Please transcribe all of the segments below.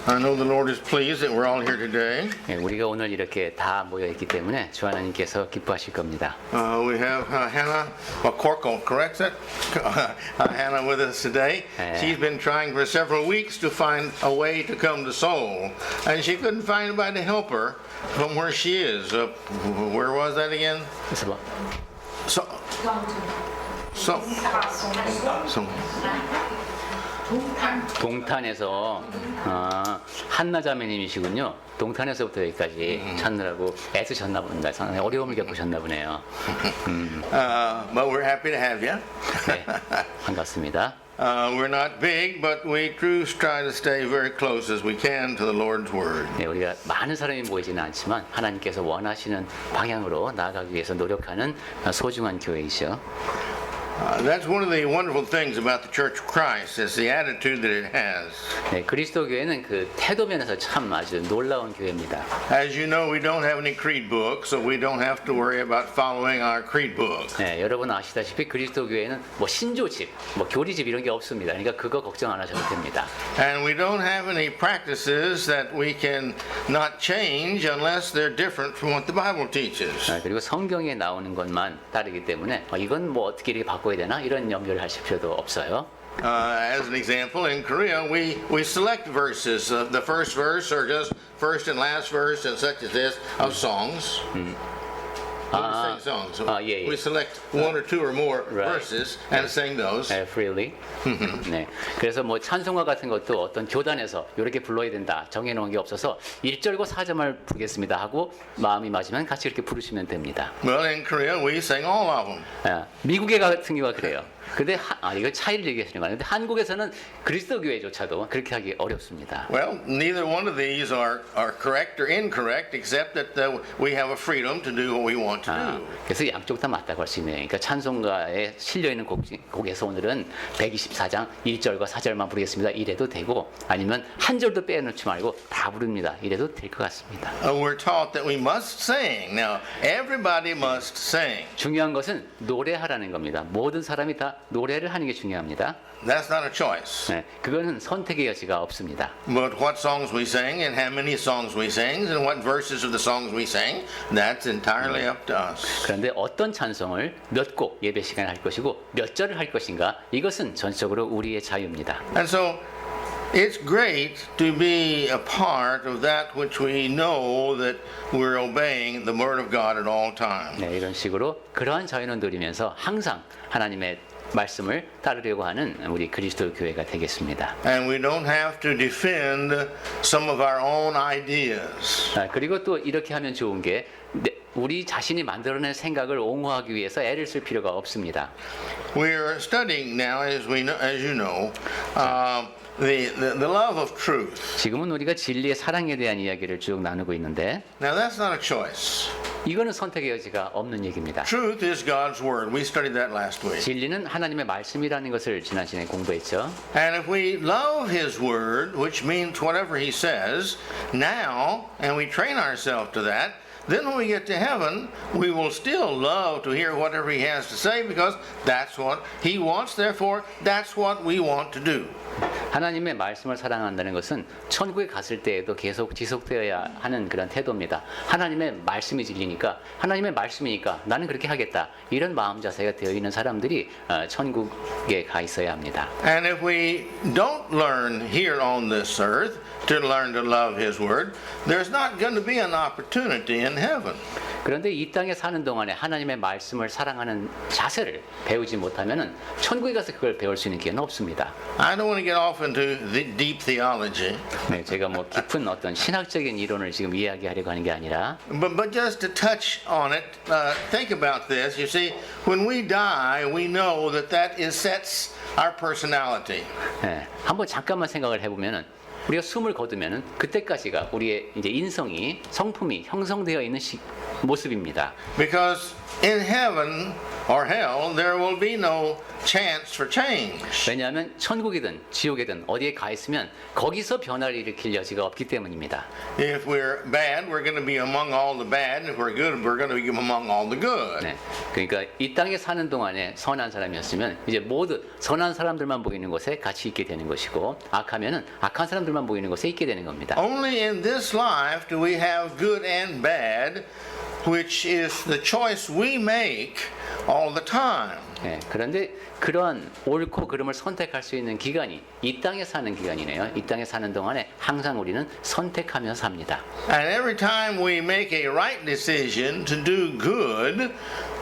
I know the Lord is pleased that we're all here today. 예, 우리가 오늘 이렇게 다 모여 있기 때문에 주 하나님께서 기뻐하실 겁니다. We have Hannah Corco, correct that? Hannah with us today. Yeah. She's been trying for several weeks to find a way to come to Seoul, and she couldn't find anybody to help her from where she is. Where was that again? 그래서 뭐 So. 동탄에서 한나 자매님이시군요. 동탄에서부터 여기까지 찾느라고 애쓰셨나 봅니다. 상당히 어려움을 겪으셨나 보네요. But we're happy to have you. 네, 반갑습니다. We're not big, but we do try to stay very close as we can to the Lord's Word. 네, 우리가 많은 사람이 모이지는 않지만 하나님께서 원하시는 방향으로 나아가기 위해서 노력하는 소중한 교회이죠. That's one of the wonderful things about the Church of Christ is the attitude that it has. 네, 그리스도 교회는 그 태도 면에서 참 아주 놀라운 교회입니다. As you know, we don't have any creed books, so we don't have to worry about following our creed book. 네, 여러분 아시다시피 그리스도 교회는 뭐 신조집, 뭐 교리집 이런 게 없습니다. 그러니까 그거 걱정 안 하셔도 됩니다. And we don't have any practices that we can not change unless they're different from what the Bible teaches. 네, 그리고 성경에 나오는 것만 따르기 때문에 이건 뭐 어떻게 이렇게 바꿔야 되나 이런 염려를 하실 필요도 없어요. As an example, in Korea, we select verses. The first verse or just first and last verse and such as this of songs. We sing songs. yeah. We select one or two or more Right. verses and sing those. freely. 네. 그래서 뭐 찬송가 같은 것도 어떤 교단에서 이렇게 불러야 된다 정해놓은 게 없어서 1절과 4절만 부르겠습니다 하고 마음이 맞으면 같이 이렇게 부르시면 됩니다. Well, in Korea, we sing all of them. 미국에 같은 경우가 그래요. 근데 이거 차이를 얘기하시는 거 아닌데 한국에서는 그리스도 교회조차도 그렇게 하기 어렵습니다. Well, neither one of these are correct or incorrect, except that we have a freedom to do what we want to do. 그래서 양쪽 다 맞다고 할 수 있네요. 그러니까 찬송가에 실려 있는 곡에서 오늘은 124장 1절과 4절만 부르겠습니다. 이래도 되고 아니면 한 절도 빼놓지 말고 다 부릅니다. 이래도 될 것 같습니다. We're taught that we must sing. Now, everybody must sing. 중요한 것은 노래하라는 겁니다. 모든 사람이 다 노래를 하는 게 중요합니다. That's not a choice. 네, 그거는 선택의 여지가 없습니다. But what songs we sing and how many songs we sing and what verses of the songs we sing, that's entirely up to us. 그런데 어떤 찬송을 몇 곡 예배 시간에 할 것이고 몇 절을 할 것인가 이것은 전적으로 우리의 자유입니다. And so it's great to be a part of that which we know that we're obeying the word of God at all times. 네, 이런 식으로 그러한 자유는 누리면서 항상 하나님의 말씀을 따르려고 하는 우리 그리스도 교회가 되겠습니다. And we don't have to defend some of our own ideas. 그리고 또 이렇게 하면 좋은 게 우리 자신이 만들어낸 생각을 옹호하기 위해서 애를 쓸 필요가 없습니다. We're studying now, as you know, the love of truth. 지금은 우리가 진리의 사랑에 대한 이야기를 쭉 나누고 있는데 Now that's not a choice. 이거는 선택의 여지가 없는 얘기입니다. Truth is God's word. We studied that last week. 진리는 하나님의 말씀이라는 것을 지난 시간에 공부했죠. And if we love His word, which means whatever He says, now, and we train ourselves to that, then when we get to heaven, we will still love to hear whatever He has to say because that's what He wants. Therefore, that's what we want to do. 하나님의 말씀을 사랑한다는 것은 천국에 갔을 때에도 계속 지속되어야 하는 그런 태도입니다. 하나님의 말씀이 진리니까 하나님의 말씀이니까 나는 그렇게 하겠다. 이런 마음 자세가 되어 있는 사람들이 천국에 가 있어야 합니다. And if we don't learn here on this earth to learn to love His word, there's not going to be an opportunity in heaven. 그런데 이 땅에 사는 동안에 하나님의 말씀을 사랑하는 자세를 배우지 못하면은 천국에 가서 그걸 배울 수 있는 기회는 없습니다. I don't want to get off into the deep theology. 네, 제가 뭐 깊은 어떤 신학적인 이론을 지금 이야기하려고 하는 게 아니라 But just to touch on it, think about this. You see, when we die, we know that sets our personality. 네, 한번 잠깐만 생각을 해보면은 우리가 숨을 거두면은 그때까지가 우리의 이제 인성이 성품이 형성되어 있는 모습입니다. Because in heaven, or hell, there will be no chance for change. 왜냐하면 천국이든 지옥이든 어디에 가 있으면 거기서 변화를 일으킬 여지가 없기 때문입니다. If we're bad, we're going to be among all the bad. If we're good, we're going to be among all the good. 네, 그러니까 이 땅에 사는 동안에 선한 사람이었으면 이제 모두 선한 사람들만 보이는 곳에 같이 있게 되는 것이고 악하면은 악한 사람들만 보이는 곳에 있게 되는 겁니다. Only in this life do we have good and bad, which is the choice we make all the time. 네, 그런데 그런 옳고 그름을 선택할 수 있는 기간이 이 땅에 사는 기간이네요. 이 땅에 사는 동안에 항상 우리는 선택하며 삽니다. And every time we make a right decision to do good,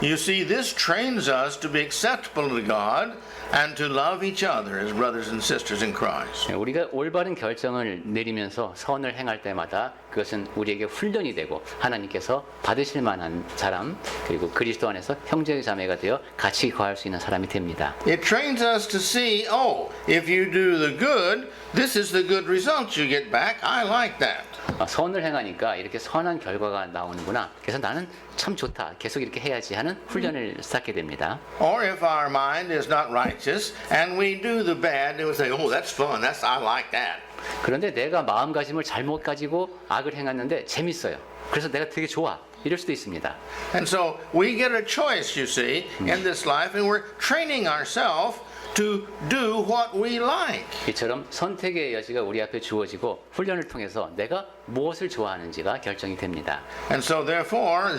you see, this trains us to be acceptable to God and to love each other as brothers and sisters in Christ. 네, 우리가 올바른 결정을 내리면서 선을 행할 때마다 그것은 우리에게 훈련이 되고 하나님께서 받으실 만한 사람 그리고 그리스도 안에서 형제 자매가 되어 같이 거할 수 있는 사람이 됩니다. It trains us to see, oh, if you do the good, this is the good result you get back. I like that. 선을 행하니까 이렇게 선한 결과가 나오는구나. 그래서 나는 참 좋다. 계속 이렇게 해야지 하는 훈련을 쌓게 됩니다. Or if our mind is not righteous and we do the bad, they will say, oh, that's fun. I like that. 그런데 내가 마음가짐을 잘못 가지고 악을 행했는데 재밌어요. 그래서 내가 되게 좋아. 이럴 수도 있습니다. And so we get a choice, you see, in this life, and we're training ourselves to do what we like. 이처럼 선택의 여지가 우리 앞에 주어지고 훈련을 통해서 내가 무엇을 좋아하는지가 결정이 됩니다. And so therefore,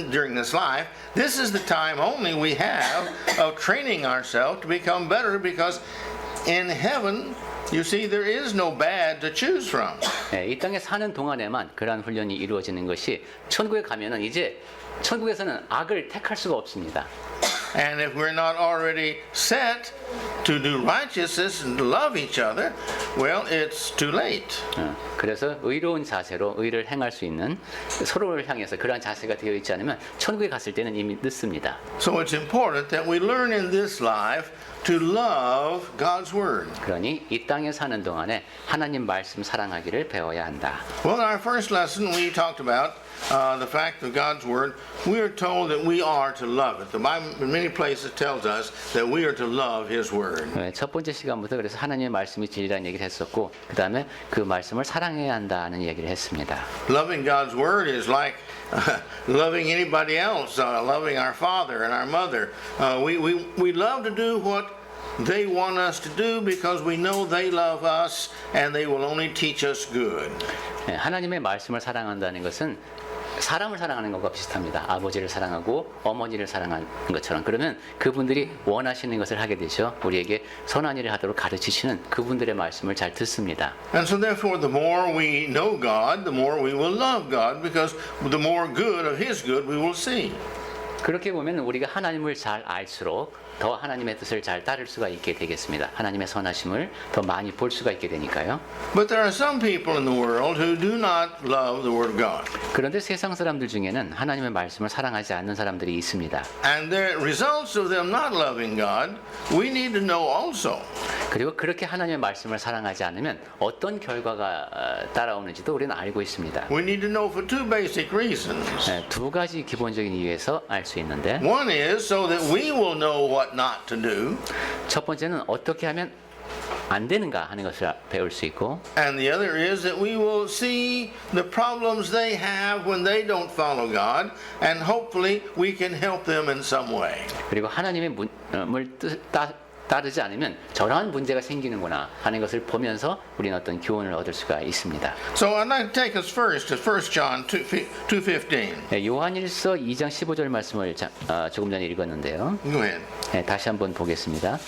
during this life, this is the time only we have of training ourselves to become better, because in heaven, you see, there is no bad to choose from. 네, 이 땅에 사는 동안에만 그러한 훈련이 이루어지는 것이 천국에 가면은 이제 천국에서는 악을 택할 수가 없습니다. And if we're not already set to do righteousness and to love each other, well, it's too late. 그래서 의로운 자세로 의를 행할 수 있는 서로를 향해서 그러한 자세가 되어 있지 않으면 천국에 갔을 때는 이미 늦습니다. So it's important that we learn in this life to love God's Word. 그러니 이 땅에 사는 동안에 하나님 말씀 사랑하기를 배워야 한다. Well, in our first lesson, we talked about the fact of God's Word. We are told that we are to love it. The Bible in many places tells us that we are to love His Word. 네, 첫 번째 시간부터 그래서 하나님의 말씀이 진리라는 얘기를 했었고 그 다음에 그 말씀을 사랑해야 한다는 얘기를 했습니다. Loving God's Word is like loving anybody else, loving our father and our mother. We love to do what they want us to do because we know they love us and they will only teach us good. 네, 하나님의 말씀을 사랑한다는 것은 사람을 사랑하는 것과 비슷합니다. 아버지를 사랑하고 어머니를 사랑하는 것처럼. 그러면 그분들이 원하시는 것을 하게 되죠. 우리에게 선한 일을 하도록 가르치시는 그분들의 말씀을 잘 듣습니다. And so therefore the more we know God, the more we will love God, because the more good of His good we will see. 그렇게 보면 우리가 하나님을 잘 알수록 더 하나님의 뜻을 잘 따를 수가 있게 되겠습니다. 하나님의 선하심을 더 많이 볼 수가 있게 되니까요. But there are some people in the world who do not love the Word of God. 그런데 세상 사람들 중에는 하나님의 말씀을 사랑하지 않는 사람들이 있습니다. And the results of them not loving God, we need to know also. 그리고 그렇게 하나님의 말씀을 사랑하지 않으면 어떤 결과가 따라오는지도 우리는 알고 있습니다. We need to know for two basic reasons. 네, 두 가지 기본적인 이유에서 알 수 있는데 One is so that we will know what not to do. 첫 번째는 어떻게 하면 안 되는가 하는 것을 배울 수 있고 And the other is that we will see the problems they have when they don't follow God, and hopefully we can help them in some way. 그리고 하나님의 문을 따르지 않으면 저러한 문제가 생기는구나 하는 것을 보면서 우리는 어떤 교훈을 얻을 수가 있습니다. So I'd like to take us first to 1 John 2:15. 네, 요한일서 2장 15절 말씀을 조금 전에 읽었는데요. Go ahead. 네, 다시 한번 보겠습니다.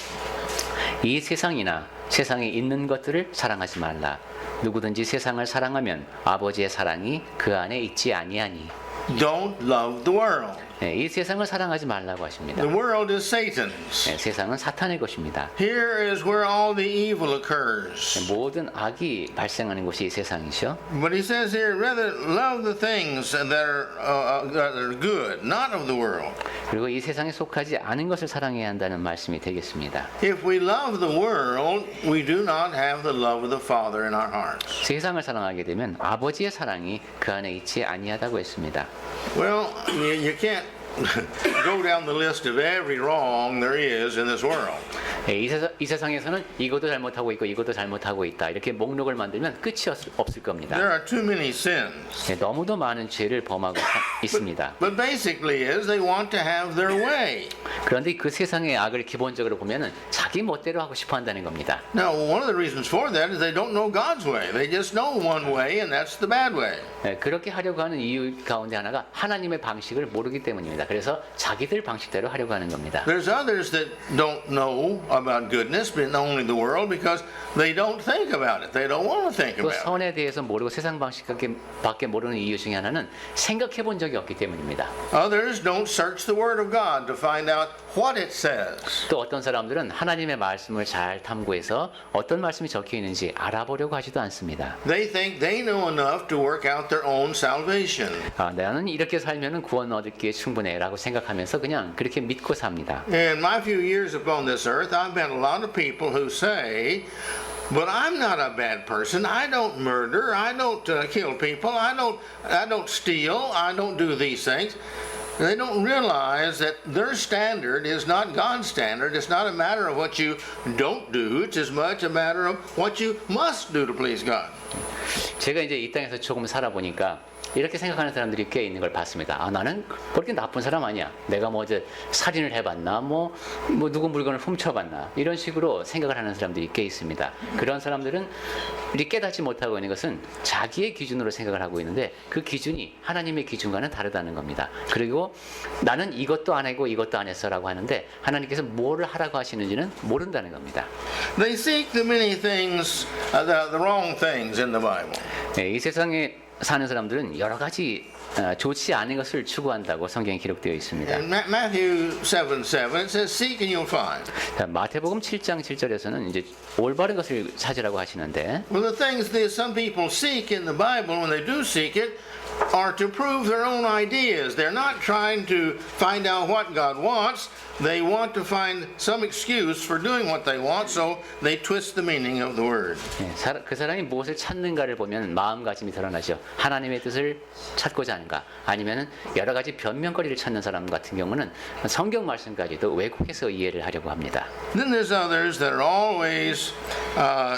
이 세상이나 세상에 있는 것들을 사랑하지 말라. 누구든지 세상을 사랑하면 아버지의 사랑이 그 안에 있지 아니하니. Don't love the world. 네, 이 세상을 사랑하지 말라고 하십니다. The world is Satan's. 네, 세상은 사탄의 것입니다. Here is where all the evil occurs. 네, 모든 악이 발생하는 곳이 이 세상이죠. But he says here, rather love the things that are good, not of the world. 그리고 이 세상에 속하지 않은 것을 사랑해야 한다는 말씀이 되겠습니다. If we love the world, we do not have the love of the Father in our hearts. 세상을 사랑하게 되면 아버지의 사랑이 그 안에 있지 아니하다고 했습니다. Well, you can't go down the list of every wrong there is in this world. 예, 이 세상에서는 이것도 잘못하고 있고 이것도 잘못하고 있다. 이렇게 목록을 만들면 끝이 없을 겁니다. There are too many sins. 예, 너무도 많은 죄를 범하고 있습니다. But basically is they want to have their way. 그런데 그 세상의 악을 기본적으로 보면은 자기 멋대로 하고 싶어 한다는 겁니다. Now, one of the reasons for that is they don't know God's way. They just know one way, and that's the bad way. 예, 그렇게 하려고 하는 이유 가운데 하나가 하나님의 방식을 모르기 때문입니다. 그래서 자기들 방식대로 하려고 하는 겁니다. There's others that don't know about goodness, but only the world, because they don't think about it. They don't want to think 또 about it. 선에 대해서 모르고 세상 방식밖에 모르는 이유 중에 하나는 생각해 본 적이 없기 때문입니다. Others don't search the Word of God to find out what it says. 또 어떤 사람들은 하나님의 말씀을 잘 탐구해서 어떤 말씀이 적혀 있는지 알아보려고 하지도 않습니다. They think they know enough to work out their own salvation. 나는 이렇게 살면은 구원 얻기에 충분해라고 생각하면서 그냥 그렇게 믿고 삽니다. In my few years upon this earth, I've met a lot of people who say, but I'm not a bad person. I don't murder. I don't kill people. I don't steal. I don't do these things. They don't realize that their standard is not God's standard. It's not a matter of what you don't do. It's as much a matter of what you must do to please God. 제가 이제 이 땅에서 조금 살아보니까 이렇게 생각하는 사람들이 꽤 있는 걸 봤습니다. 나는 그렇게 나쁜 사람 아니야. 내가 뭐 이제 살인을 해봤나, 뭐 누구 물건을 훔쳐봤나 이런 식으로 생각을 하는 사람들이 꽤 있습니다. 그런 사람들은 깨닫지 못하고 있는 것은 자기의 기준으로 생각을 하고 있는데 그 기준이 하나님의 기준과는 다르다는 겁니다. 그리고 나는 이것도 안 하고 이것도 안 했어라고 하는데 하나님께서 뭐를 하라고 하시는지는 모른다는 겁니다. They seek the many things, the wrong things in the Bible. 네, 이 세상에 사는 사람들은 여러 가지 좋지 않은 것을 추구한다고 성경에 기록되어 있습니다. In Matthew 7:7, it says, "Seek and you'll find." 자, 마태복음 7장 7절에서는 이제 올바른 것을 찾으라고 하시는데 Well, the things that some people seek in the Bible, when they do seek it, are to prove their own ideas. They're not trying to find out what God wants. They want to find some excuse for doing what they want, so they twist the meaning of the word. 그 사람이 무엇을 찾는가를 보면 마음가짐이 드러나죠. 하나님의 뜻을 찾고자 하는가 아니면 여러 가지 변명거리를 찾는 사람 같은 경우는 성경 말씀까지도 왜곡해서 이해를 하려고 합니다. Then there's others that are always,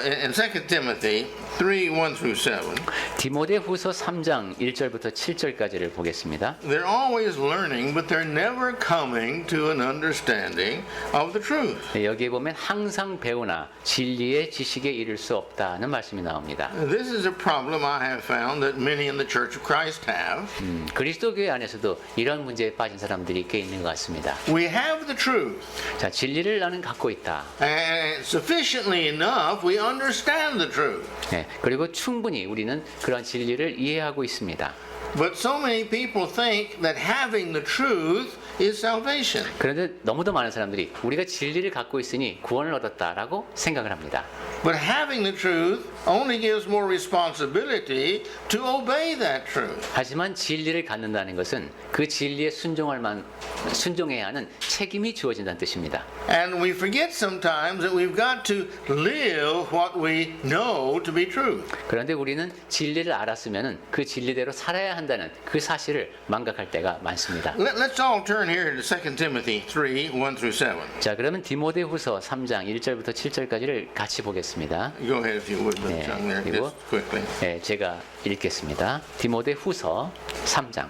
in 2 Timothy 3:1-7, 디모데후서 3장 1절부터 7절까지를 보겠습니다. they're always learning, but they're never coming to an understanding of the truth. 여기에 보면 항상 배우나 진리의 지식에 이를 수 없다는 말씀이 나옵니다. This is a problem I have found that many in the Church of Christ have. 그리스도교회 안에서도 이런 문제에 빠진 사람들이 꽤 있는 것 같습니다. We have the truth, 자, 진리를 나는 갖고 있다. and sufficiently enough we understand the truth. 네, 그리고 충분히 우리는 그런 진리를 이해하고 있습니다. But so many people think that having the truth is salvation. 그런데 너무도 많은 사람들이 우리가 진리를 갖고 있으니 구원을 얻었다라고 생각을 합니다. But having the truth only gives more responsibility to obey that truth. 하지만 진리를 갖는다는 것은 그 진리에 순종해야 하는 책임이 주어진다는 뜻입니다. And we forget sometimes that we've got to live what we know to be true. 그런데 우리는 진리를 알았으면 그 진리대로 살아야 한다는 그 사실을 망각할 때가 많습니다. Let's all turn here to 2 Timothy 3:1-7. 자, 그러면 디모데후서 3장 1절부터 7절까지를 같이 보겠습니다. Go ahead if you would, Brother Chung, there, 그리고 just quickly. 네, 제가 읽겠습니다. 디모데후서 3장.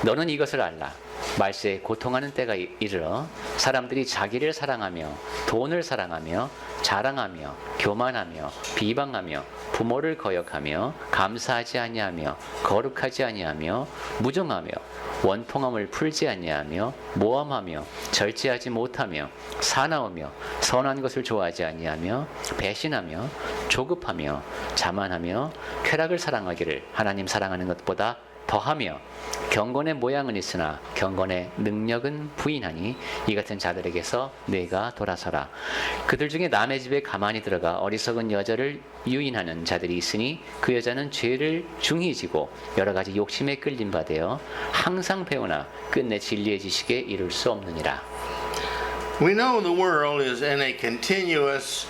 너는 이것을 알라. 말세에 고통하는 때가 이르러 사람들이 자기를 사랑하며 돈을 사랑하며 자랑하며 교만하며 비방하며 부모를 거역하며 감사하지 아니하며 거룩하지 아니하며 무정하며 원통함을 풀지 아니하며 모함하며 절제하지 못하며 사나우며 선한 것을 좋아하지 아니하며 배신하며 조급하며 자만하며 쾌락을 사랑하기를 하나님 사랑하는 것보다 더하며 경건의 모양은 있으나 경건의 능력은 부인하니 이 같은 자들에게서 내가 돌아서라. 그들 중에 남의 집에 가만히 들어가 어리석은 여자를 유인하는 자들이 있으니 그 여자는 죄를 중히 지고 여러 가지 욕심에 끌린 바 되어 항상 배우나 끝내 진리의 지식에 이룰 수 없느니라. We know the world is in a continuous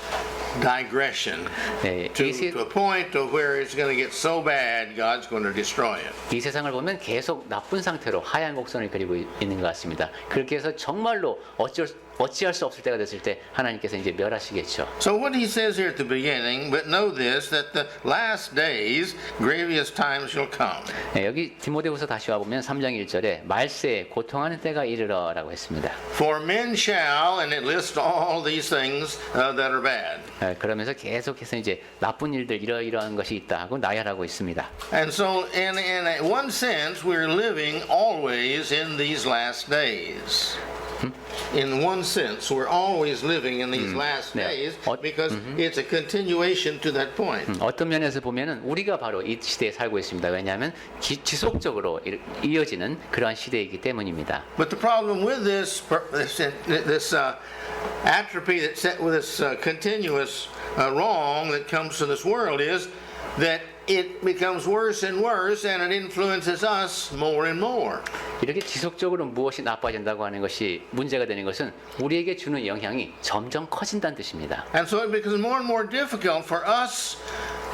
digression 네, to a point to where it's going to get so bad, God's going to destroy it. 이 세상을 보면 계속 나쁜 상태로 하얀 곡선을 그리고 있는 것 같습니다. 그렇게 해서 정말로 어찌할 수 없을 때가 됐을 때 하나님께서 이제 멸하시겠죠. So what he says here at the beginning, but know this, that the last days, grievous times shall come. 네, 여기 디모데후서 다시 와보면 3장 1절에 말세에 고통하는 때가 이르러라고 했습니다. For men shall, and it lists all these things that are bad. 네, 그러면서 계속해서 이제 나쁜 일들 이러이러한 것이 있다 하고 나열하고 있습니다. And so in one sense, we're living always in these last days. In one sense, we're always living in these last 네. days because it's a continuation to that point. 어떤 면에서 보면은 우리가 바로 이 시대에 살고 있습니다. 왜냐하면 지속적으로 이어지는 그러한 시대이기 때문입니다. But the problem with this atrophy that's set with this continuous wrong that comes to this world is that it becomes worse and worse and it influences us more and more. 이렇게 지속적으로 무엇이 나빠진다고 하는 것이 문제가 되는 것은 우리에게 주는 영향이 점점 커진다는 뜻입니다. And so it becomes more and more difficult for us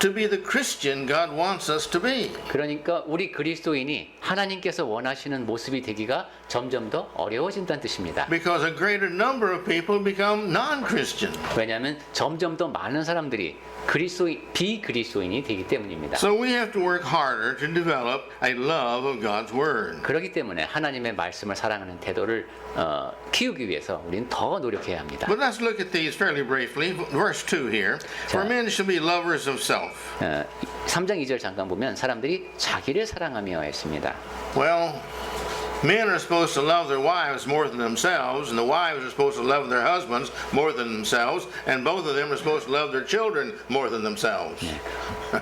to be the Christian God wants us to be. 그러니까 우리 그리스도인이 하나님께서 원하시는 모습이 되기가 점점 더 어려워진다는 뜻입니다. Because a greater number of people become non-Christian. 왜냐하면 점점 더 많은 사람들이 비그리스도인이 되기 때문입니다. So we have to work harder to develop a love of God's Word. 그렇기 때문에 하나님의 말씀을 사랑하는 태도를 키우기 위해서 우리는 더 노력해야 합니다. But let's look at these fairly briefly. Verse 2 here. For men shall be lovers of self. 3장 2절 잠깐 보면 사람들이 자기를 사랑하며 했습니다. Well, men are supposed to love their wives more than themselves, and the wives are supposed to love their husbands more than themselves, and both of them are supposed to love their children more than themselves.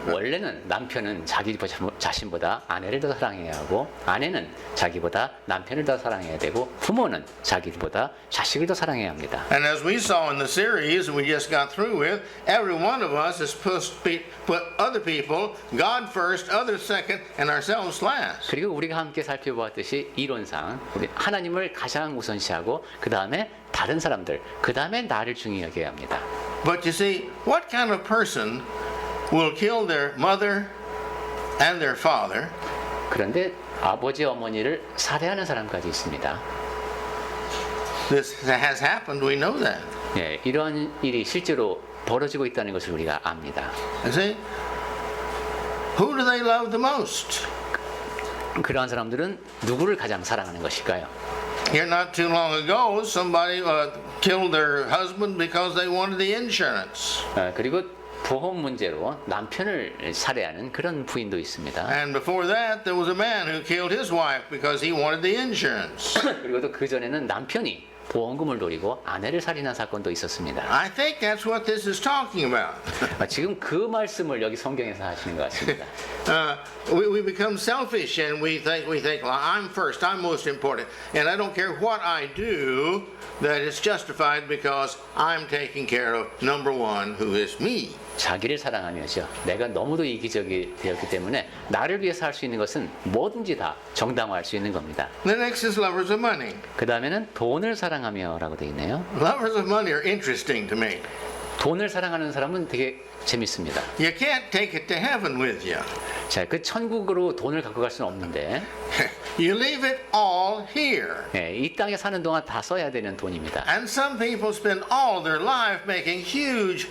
원래는 남편은 자기 자신보다 아내를 더 사랑해야 하고 아내는 자기보다 남편을 더 사랑해야 되고 부모는 자기보다 자식을 더 사랑해야 합니다. And as we saw in the series we just got through with, every one of us is supposed to put other people, God first, others second, and ourselves last. 그리고 우리가 함께 살펴보았듯이 이론상 우리 하나님을 가장 우선시하고 그 다음에 다른 사람들, 그 다음에 나를 중요히 여겨야 합니다. But you see, what kind of person will kill their mother and their father? 그런데 아버지 어머니를 살해하는 사람까지 있습니다. This has happened, we know that. 예, 이런 일이 실제로 벌어지고 있다는 것을 우리가 압니다. You see? Who do they love the most? 그러한 사람들은 누구를 가장 사랑하는 것일까요? Here not too long ago, somebody killed their husband because they wanted the insurance. 그리고 보험 문제로 남편을 살해하는 그런 부인도 있습니다. And before that, there was a man who killed his wife because he wanted the insurance. 그리고 또 그 전에는 남편이 보험금을 노리고 아내를 살인한 사건도 있었습니다. I think that's what this is talking about. 지금 그 말씀을 여기 성경에서 하시는 것 같습니다. We become selfish and we think, well, I'm first, I'm most important, and I don't care what I do, that it's justified because I'm taking care of number one, who is me. 자기를 사랑하면서 내가 너무도 이기적이 되었기 때문에 나를 위해서 할 수 있는 것은 뭐든지 다 정당화할 수 있는 겁니다. The next is lovers of money. 그 다음에는 돈을 사랑하며라고 되어 있네요. Lovers of money are interesting to me. 돈을 사랑하는 사람은 되게 재밌습니다. You can't take it to heaven with you. 자, 그 천국으로 돈을 갖고 갈 수는 없는데 You leave it all here. 예, 이 땅에 사는 동안 다 써야 되는 돈입니다. And some people spend all their life making huge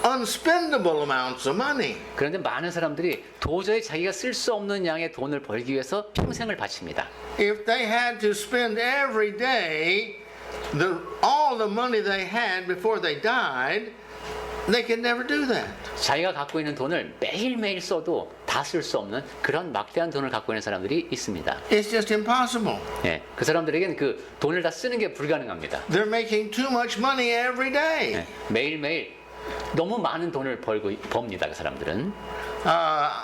unspendable amounts of money. 그런데 많은 사람들이 도저히 자기가 쓸 수 없는 양의 돈을 벌기 위해서 평생을 바칩니다. If they had to spend every day all the money they had before they died, they could never do that. 자기가 갖고 있는 돈을 매일매일 써도 다 쓸 수 없는 그런 막대한 돈을 갖고 있는 사람들이 있습니다. It's just impossible. 예, 그 사람들에게는 그 돈을 다 쓰는 게 불가능합니다. They're making too much money every day. 예, 매일매일 너무 많은 돈을 법니다. 그 사람들은.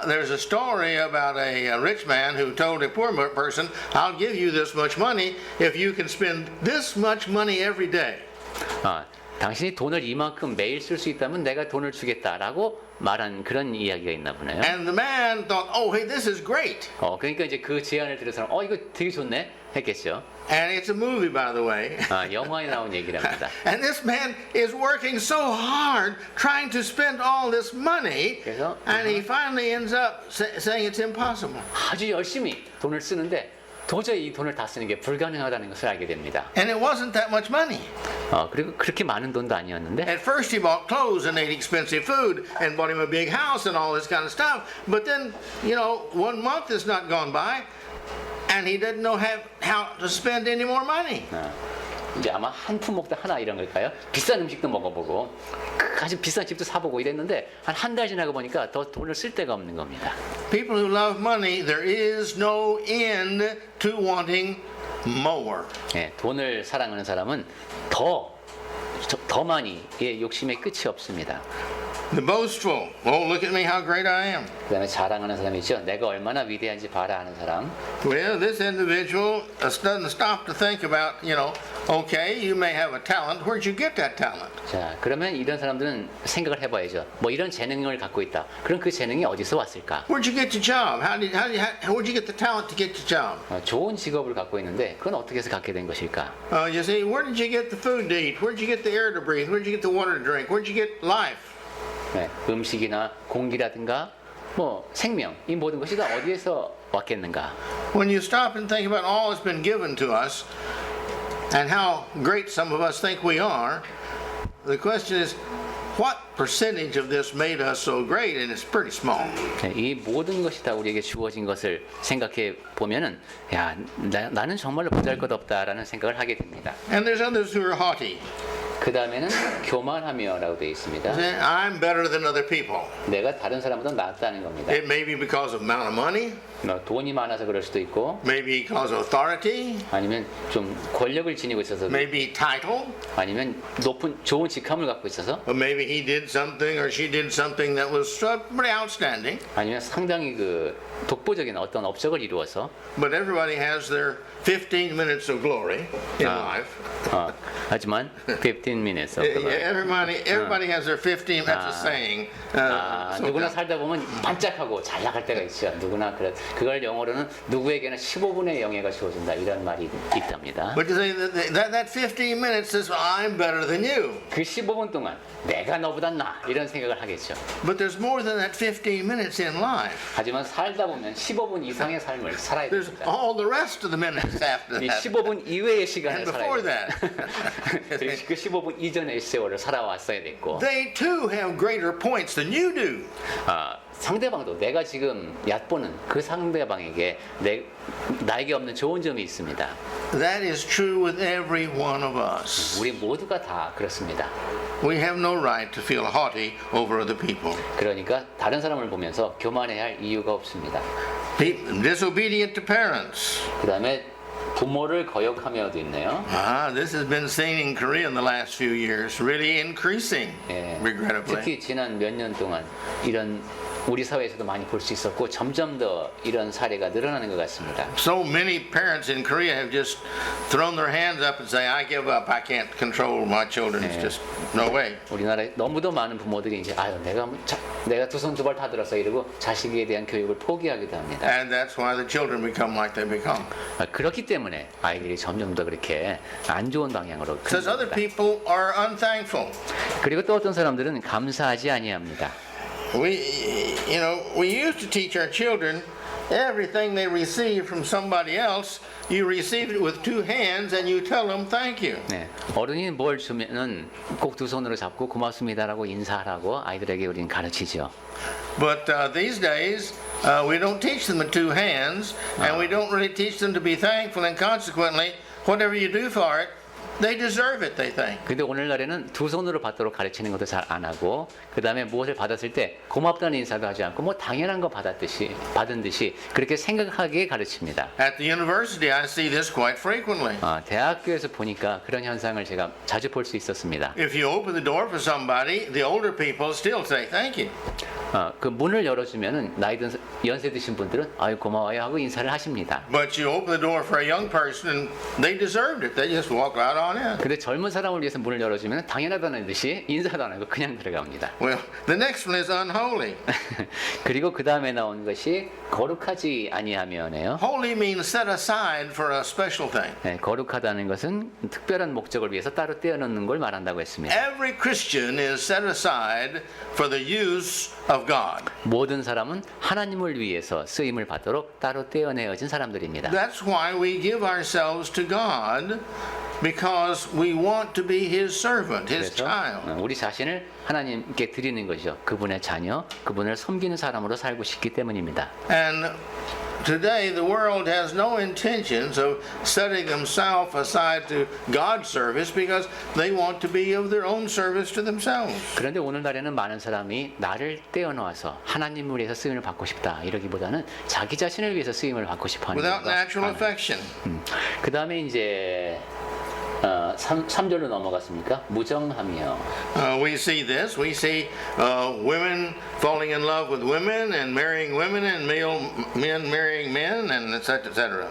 There's a story about a rich man who told a poor person, I'll give you this much money if you can spend this much money every day. 당신이 돈을 이만큼 매일 쓸 수 있다면 내가 돈을 주겠다라고 말한 그런 이야기가 있나 보네요. And the man thought, oh, hey, this is great. 그러니까 이제 그 제안을 들은 사람, 이거 되게 좋네 했겠죠. And it's a movie, by the way. 영화에 나온 얘기랍니다. And this man is working so hard trying to spend all this money, 그래서 and he finally ends up saying it's impossible. 아주 열심히 돈을 쓰는데 도저히 이 돈을 다 쓰는 게 불가능하다는 것을 알게 됩니다. And it wasn't that much money. 그리고 그렇게 많은 돈도 아니었는데 At first he bought clothes and ate expensive food and bought him a big house and all this kind of stuff. But then, 1 month has not gone by and he doesn't know how to spend any more money. 이제 아마 한 푼 먹다 하나 이런 걸까요? 비싼 음식도 먹어보고 아주 비싼 집도 사보고 이랬는데 한 달 지나고 보니까 더 돈을 쓸 데가 없는 겁니다. People who love money, there is no end to wanting more. 돈을 사랑하는 사람은 더 많이 욕심의 끝이 없습니다. The boastful, oh, look at me, how great I am. 그다음에 자랑하는 사람이 있죠. 내가 얼마나 위대한지 봐라 하는 사람. Well, this individual doesn't stop to think about, okay, you may have a talent. Where'd you get that talent? 자, 그러면 이런 사람들은 생각을 해봐야죠. 뭐 이런 재능을 갖고 있다. 그럼 그 재능이 어디서 왔을까? Where'd you get the job? Where'd you get the talent to get the job? 좋은 직업을 갖고 있는데 그건 어떻게 해서 갖게 된 것일까? You see, where did you get the food to eat? Where'd you get the air to breathe? Where'd you get the water to drink? Where'd you get life? 음식이나 공기라든가 뭐 생명 이 모든 것이 다 어디에서 왔겠는가? When you stop and think about all that's been given to us and how great some of us think we are, the question is, what percentage of this made us so great? And it's pretty small. 이 모든 것이 다 우리에게 주어진 것을 생각해 보면은 나는 정말로 보잘것없다라는 생각을 하게 됩니다. And there's others who are haughty. 그 다음에는 교만하며라고 되어 있습니다. I'm better than other people. 내가 다른 사람보다 낫다는 겁니다. It may be because of amount of money, 돈이 많아서 그럴 수도 있고, maybe because of authority, 아니면 좀 권력을 지니고 있어서, maybe title, 아니면 좋은 직함을 갖고 있어서, or maybe he did something or she did something that was pretty outstanding. 아니면 상당히 독보적인 어떤 업적을 이루어서. But everybody has their 15 minutes of glory in life. 하지만 15 minutes of the life. Everybody has their 15. That's a saying. 누구나 살다 보면 반짝하고 잘 나갈 때가 있죠. 누구나 그걸 영어로는 누구에게나 15분의 영예가 주어진다 이런 말이 있답니다. But you say that 15 minutes says, well, I'm better than you. 그 15분 동안 내가 너보다 나 이런 생각을 하겠죠. But there's more than that 15 minutes in life. 하지만 살다 보면 15분 이상의 삶을 살아야 There's 됩니다. all the rest of the minutes after 이 that. 15분 이외의 시간을 And 살아야 before 됩니다. that. 그 15분 이전의 세월을 살아왔어야 됐고 They too have greater points than you do. 상대방도 내가 지금 얕보는 그 상대방에게 나에게 없는 좋은 점이 있습니다. That is true with every one of us. 우리 모두가 다 그렇습니다. We have no right to feel haughty over other people. 그러니까 다른 사람을 보면서 교만해야 할 이유가 없습니다. Disobedient to parents. 그 다음에 부모를 거역하며도 있네요. This has been seen in Korea in the last few years, really increasing, regrettably. 특히 지난 몇 년 동안 이런 우리 사회에서도 많이 볼 수 있었고 점점 더 이런 사례가 늘어나는 것 같습니다. So many parents in Korea have just thrown their hands up and say, I give up. I can't control my children. It's just no way. 우리나라에 너무도 많은 부모들이 이제 내가 두 손 두 발 다 들었어 이러고 자식에 대한 교육을 포기하기도 합니다. And that's why the children become like they become. 그렇기 때문에 아이들이 점점 더 그렇게 안 좋은 방향으로 Says other 큽니다. people are unthankful. 그리고 또 어떤 사람들은 감사하지 아니합니다. We used to teach our children everything they receive from somebody else, you receive it with two hands and you tell them thank you. 어른이 뭘 주면은 꼭 두 손으로 잡고 고맙습니다라고 인사하라고 아이들에게 우리는 가르치죠. But these days, we don't teach them with two hands, and we don't really teach them to be thankful, and consequently, whatever you do for it, they deserve it, they think. 근데 오늘날에는 두 손으로 받도록 가르치는 것도 잘 안 하고 그 다음에 무엇을 받았을 때 고맙다는 인사도 하지 않고 뭐 당연한 거 받은 듯이 그렇게 생각하게 가르칩니다. At the university, I see this quite frequently. 대학교에서 보니까 그런 현상을 제가 자주 볼 수 있었습니다. If you open the door for somebody, the older people still say thank you. 그 문을 열어주면은 나이 든 연세 드신 분들은 아유 고마워요 하고 인사를 하십니다. But you open the door for a young person and they deserved it. They just walk right on in. 근데 젊은 사람을 위해서 문을 열어주면 당연하다는 듯이 인사도 안 하고 그냥 들어갑니다. Well, the next one is unholy. 그리고 그 다음에 나온 것이 거룩하지 아니하면에요. Holy means set aside for a special thing. 네, 거룩하다는 것은 특별한 목적을 위해서 따로 떼어놓는 걸 말한다고 했습니다. Every Christian is set aside for the use of God. 모든 사람은 하나님을 위해서 쓰임을 받도록 따로 떼어내어진 사람들입니다. That's why we give ourselves to God, because we want to be His servant, His 그래서 child. 우리 자신을 하나님께 드리는 것이죠. 그분의 자녀, 그분을 섬기는 사람으로 살고 싶기 때문입니다. And today the world has no intentions of setting themselves aside to God's service because they want to be of their own service to themselves. 그런데 오늘날에는 많은 사람이 나를 떼어놓아서 하나님을 위해서 쓰임을 받고 싶다 이러기보다는 자기 자신을 위해서 쓰임을 받고 싶어하는 Without 경우가 natural 많아요. affection. 그 다음에 이제 3절로 넘어갔습니까? 무정하며. We see this. We see women falling in love with women and marrying women and men marrying men and etc. etc.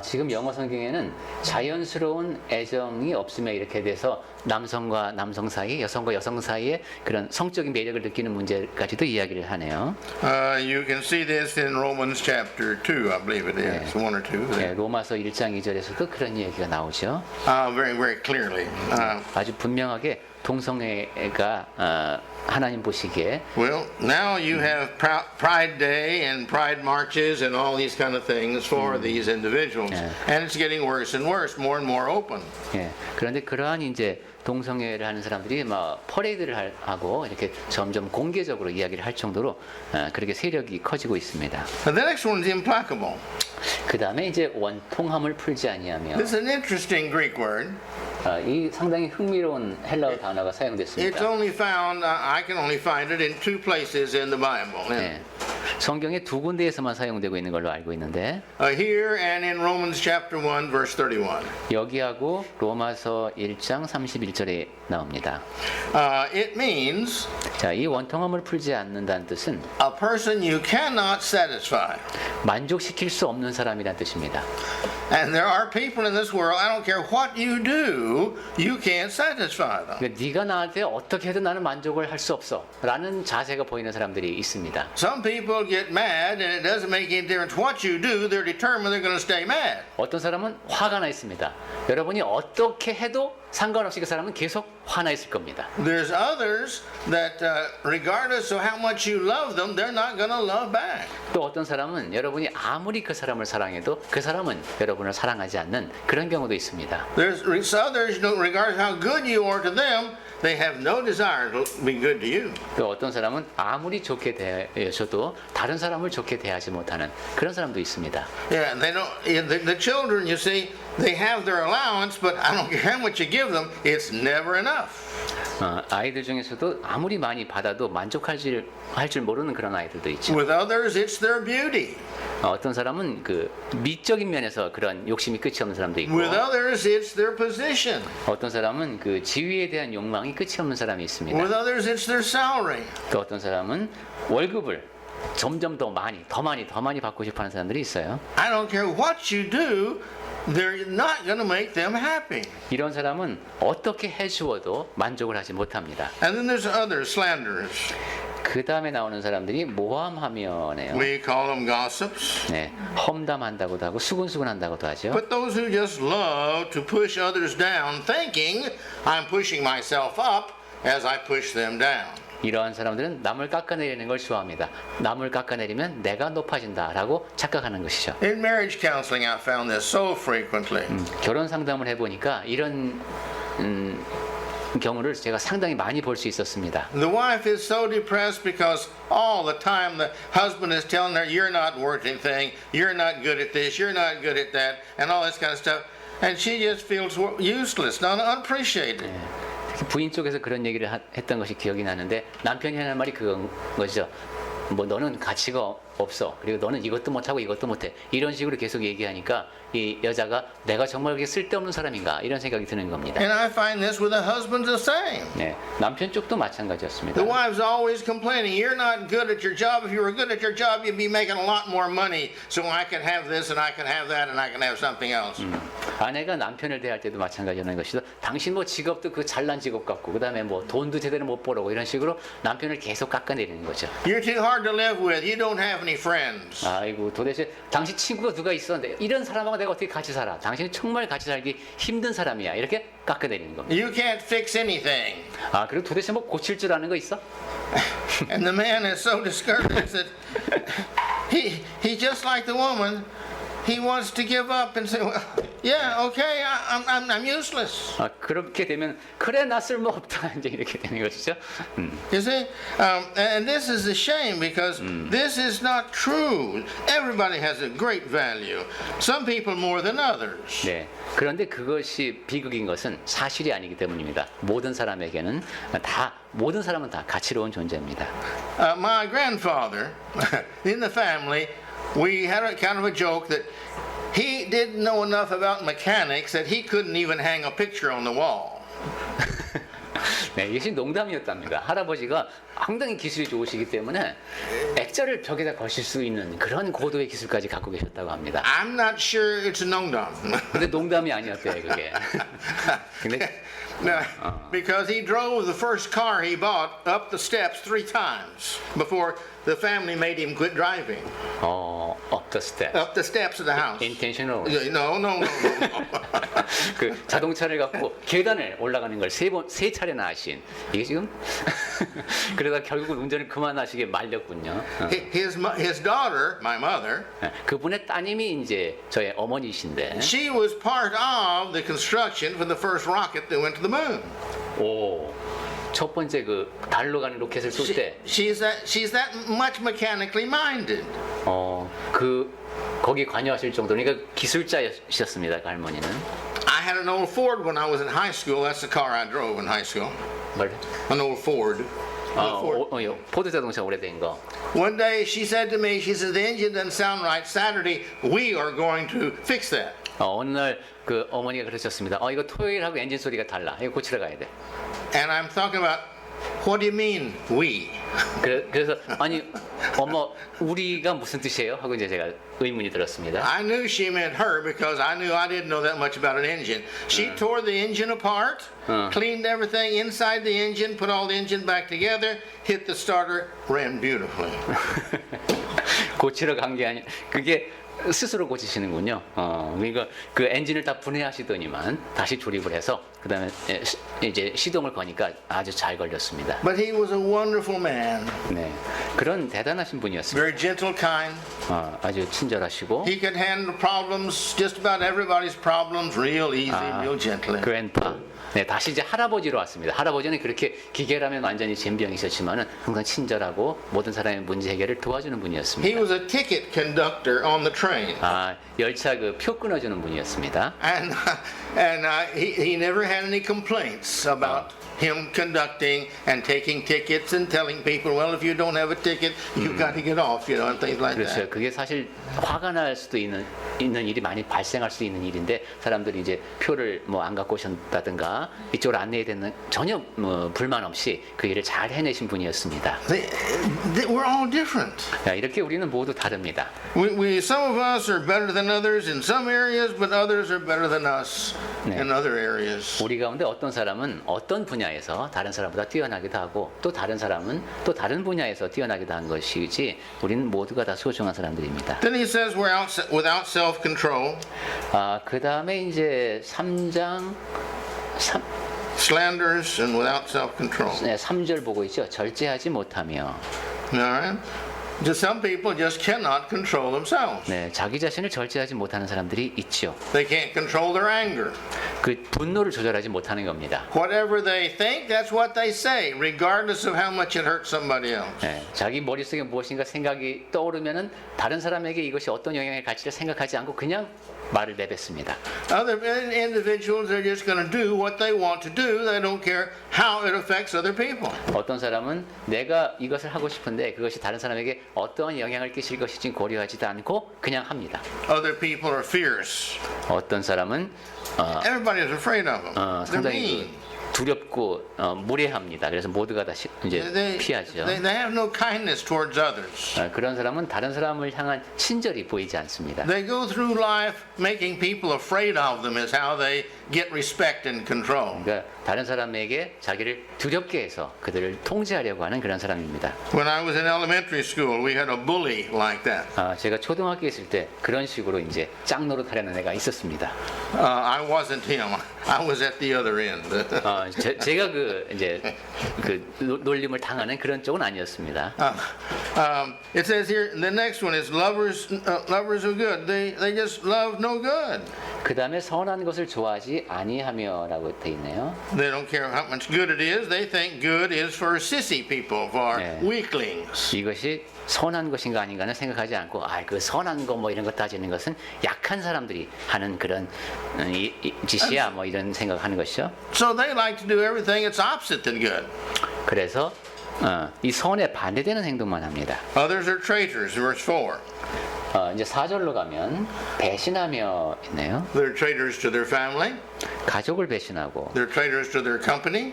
지금 영어 성경에는 자연스러운 애정이 없으면 이렇게 돼서 남성과 남성 사이, 여성과 여성 사이에 그런 성적인 매력을 느끼는 문제까지도 이야기를 하네요. You can see this in Romans chapter 2, I believe it is, 1 or 2. 네, 로마서 1장 2절에서도 그런 얘기가 나오죠. Very, very clearly. 아주 분명하게 동성애가 하나님 보시기에 Well, now you have Pride Day and Pride marches and all these kind of things for these individuals. Yeah. And it's getting worse and worse, more and more open. 예, 그런데 그러한 이제 동성애를 하는 사람들이 막 퍼레이드를 하고 이렇게 점점 공개적으로 이야기를 할 정도로 그렇게 세력이 커지고 있습니다. And the next one is implacable. 그 다음에 이제 원통함을 풀지 아니하며. This is an interesting Greek word. 이 상당히 흥미로운 헬라어 단어가 It's 사용됐습니다. only found, I can only find it in 2 places in the Bible. 네, 성경에 두 군데에서만 사용되고 있는 걸로 알고 있는데 Here and in Romans chapter 1, verse 31. 여기하고 로마서 1장 31절에 나옵니다. It means 자, 이 원통함을 풀지 않는다는 뜻은 a person you cannot satisfy. 만족시킬 수 없는 사람이란 뜻입니다. And there are people in this world, I don't care what you do, you can't satisfy them. 그러니까 네가 나한테 어떻게 해도 나는 만족을 할 수 없어 라는 자세가 보이는 사람들이 있습니다. Some people get mad and it doesn't make any difference what you do, they're determined they're going to stay mad. 어떤 사람은 화가 나 있습니다. 여러분이 어떻게 해도 상관없이 그 사람은 계속 화나 있을 겁니다. There's others that regardless of how much you love them, they're not going to love back. 또 어떤 사람은 여러분이 아무리 그 사람을 사랑해도 그 사람은 여러분을 사랑하지 않는 그런 경우도 있습니다. There's others, regardless of how good you are to them, they have no desire to be good to you. 또 어떤 사람은 아무리 좋게 대해줘도 다른 사람을 좋게 대하지 못하는 그런 사람도 있습니다. Yeah, they don't. The children, you see, they have their allowance, but I don't care how much you give them, it's never enough. 아이들 중에서도 아무리 많이 받아도 만족할 줄 모르는 그런 아이들도 있죠. With others, it's their beauty. 어떤 사람은 그 미적인 면에서 그런 욕심이 끝이 없는 사람도 있고, With others, it's their position. 어떤 사람은 그 지위에 대한 욕망이 끝이 없는 사람이 있습니다. With others, it's their salary. 또 어떤 사람은 월급을 점점 더 많이 받고 싶어하는 사람들이 있어요. I don't care what you do, they're not going to make them happy. 이런 사람은 어떻게 해주어도 만족을 하지 못합니다. And then there's others, slanderers. 그 다음에 나오는 사람들이 모함하며네요. We call them gossips. 네, 험담한다고도 하고 수군수군한다고도 하죠. But those who just love to push others down, thinking I'm pushing myself up as I push them down. 이러한 사람들은 남을 깎아내리는 걸 좋아합니다. 남을 깎아내리면 내가 높아진다라고 착각하는 것이죠. In marriage counseling, I found this so frequently. 결혼 상담을 해보니까 이런 경우를 제가 상당히 많이 볼 수 있었습니다. The wife is so depressed because all the time the husband is telling her, you're not worth anything, you're not good at this, you're not good at that, and all this kind of stuff. And she just feels useless, not unappreciated. 특히 부인 쪽에서 그런 얘기를 했던 것이 기억이 나는데 남편이 하는 말이 그건 것이죠. 뭐 너는 가치가 없어. 그리고 너는 이것도 못하고 이것도 못해. 이런 식으로 계속 얘기하니까 이 여자가 내가 정말 그렇게 쓸데없는 사람인가 이런 생각이 드는 겁니다. And I find this with the husbands the same. 네, 남편 쪽도 마찬가지였습니다. The wives always complaining, you're not good at your job. If you were good at your job, you'd be making a lot more money. So I could have this and I could have that and I can have something else. 아내가 남편을 대할 때도 마찬가지라는 것이죠. 당신 뭐 직업도 그 잘난 직업 같고 그다음에 뭐 돈도 제대로 못 벌고 이런 식으로 남편을 계속 깎아내리는 거죠. You're too hard to live with. You don't have any friends. 아이고 도대체 당신 친구가 누가 있어? 이런 사람하고 내가 어떻게 같이 살아? 당신은 정말 같이 살기 힘든 사람이야. 이렇게 깎아내리는 겁니다. You can't fix anything. 아 그리고 도대체 뭐 고칠 줄 아는 거 있어? And the man is so discouraged that he just like the woman, he wants to give up and say, well, yeah, okay, I'm useless. 아 그렇게 되면 그래 나 쓸모 없다 이제 이렇게 되는 것이죠. You see, and this is a shame because this is not true. Everybody has a great value. Some people more than others. 네. 그런데 그것이 비극인 것은 사실이 아니기 때문입니다. 모든 사람에게는 모든 사람은 다 가치로운 존재입니다. My grandfather, in the family, we had a kind of a joke that he didn't know enough about mechanics that he couldn't even hang a picture on the wall. 네, 이것이 농담이었답니다. 할아버지가 상당히 기술이 좋으시기 때문에 액자를 벽에다 거실 수 있는 그런 고도의 기술까지 갖고 계셨다고 합니다. I'm not sure it's a 농담. 근데 농담이 아니었대요, 그게. 근데 No, because he drove the first car he bought up the steps 3 times before the family made him quit driving. up the step. Up the steps of the house. intentional. No. 그 자동차를 갖고 계단을 올라가는 걸 세 차례나 하신 이게 지금 그러다 결국은 운전을 그만하시게 말렸군요. His daughter, my mother, 그분의 따님이 이제 저의 어머니신데 she was part of the construction for the first rocket that went to the moon. 첫 번째 그 달로 가는 로켓을 쏠 때 She's that much mechanically minded. 거기 관여하실 정도로 그러니까 기술자셨습니다. 그 할머니는. I had an old Ford when I was in high school. That's the car I drove in high school. 뭘? An old Ford. 포드 자동차 오래된 거. One day she said to me, she said, the engine doesn't sound right. Saturday, we are going to fix that. 어느 날 그 어머니가 그러셨습니다. 이거 토요일하고 엔진 소리가 달라. 이거 고치러 가야 돼. And I'm talking about, what do you mean, we? 그래서 아니 어머 우리가 무슨 뜻이에요? 하고 이제 제가 의문이 들었습니다. I knew she meant her because I knew I didn't know that much about an engine. She tore the engine apart, cleaned everything inside the engine, put all the engine back together, hit the starter, ran beautifully. 고치러 간 게 아니 그게 스스로 고치시는군요. 그러니까 그 엔진을 다 분해하시더니만 다시 조립을 해서 그다음에 이제 시동을 거니까 아주 잘 걸렸습니다. But he was a wonderful man. 네, 그런 대단하신 분이었습니다. Very gentle, kind. 아주 친절하시고. He could handle problems, just about everybody's problems, real easy, real gently. 그랜파. 네, 다시 이제 할아버지로 왔습니다. 할아버지는 그렇게 기계라면 완전히 젬병이셨지만은 항상 친절하고 모든 사람의 문제 해결을 도와주는 He 분이었습니다. was a ticket conductor on the train. 열차 그 표 끊어주는 분이었습니다. And he never had any complaints about him conducting and taking tickets and telling people, well, if you don't have a ticket, you've got to get off, and things like 그렇죠. that. 그게 사실 화가 날 수도 있는 일이 많이 발생할 수 있는 일인데 사람들이 이제 표를 뭐 안 갖고 오셨다든가 이쪽으로 안내되는 전혀 불만 없이 그 일을 잘 해내신 분이었습니다. We're all different. 이렇게 우리는 모두 다릅니다. Some of us are better than others in some areas, but others are better than us in other areas. 우리 가운데 어떤 사람은 어떤 분야에서 다른 사람보다 뛰어나기도 하고 또 다른 사람은 또 다른 분야에서 뛰어나기도 한 것이지 우리는 모두가 다 소중한 사람들입니다. Then he says we're without self-control. 그 다음에 이제 3장 Slanders and without self-control. 3절 보고 있죠. 절제하지 못하며. All right? Just some people just cannot control themselves. 네, 자기 자신을 절제하지 못하는 사람들이 있죠. They can't control their anger. 그 분노를 조절하지 못하는 겁니다. Whatever they think, that's what they say, regardless of how much it hurts somebody else. 예, 자기 머릿속에 무엇인가 생각이 떠오르면은 다른 사람에게 이것이 어떤 영향을 갈지를 생각하지 않고 그냥 말을 내뱉습니다. Other individuals, they're just going to do what they want to do. They don't care how it affects other people. 어떤 사람은 내가 이것을 하고 싶은데 그것이 다른 사람에게 어떠한 영향을 끼칠 것인지 고려하지도 않고 그냥 합니다. Other people are fierce. 어떤 사람은 Everybody is afraid of them. They're 상당히 mean. 두렵고 무례합니다. 그래서 모두가 다 이제 피하죠. They have no kindness towards others. 그런 사람은 다른 사람을 향한 친절이 보이지 않습니다. They go through life making people afraid of them is how they get respect and control. 그러니까 다른 사람에게 자기를 두렵게 해서 그들을 통제하려고 하는 그런 사람입니다. When I was in elementary school, we had a bully like that. 제가 초등학교에 있을 때 그런 식으로 이제 짝노릇하려는 애가 있었습니다. I wasn't him. I was at the other end. 제가 그 놀림을 당하는 그런 쪽은 아니었습니다. It says here, the next one is lovers of good. They just love no good. 그 다음에 선한 것을 좋아하지 아니하며라고 돼 있네요. They don't care how much good it is. They think good is for sissy people, for 네. weaklings. 이것이 선한 것인가 아닌가는 생각하지 않고 그 선한 거 뭐 이런 거 따지는 것은 약한 사람들이 하는 그런 짓이야 뭐 이런 생각하는 것이죠. So they like to do everything that's opposite than good. 그래서 이 선에 반대되는 행동만 합니다. Others are traitors, verse 4. 이제 4절로 가면 배신하며 있네요. They're traitors to their family. 가족을 배신하고 They're traitors to their company.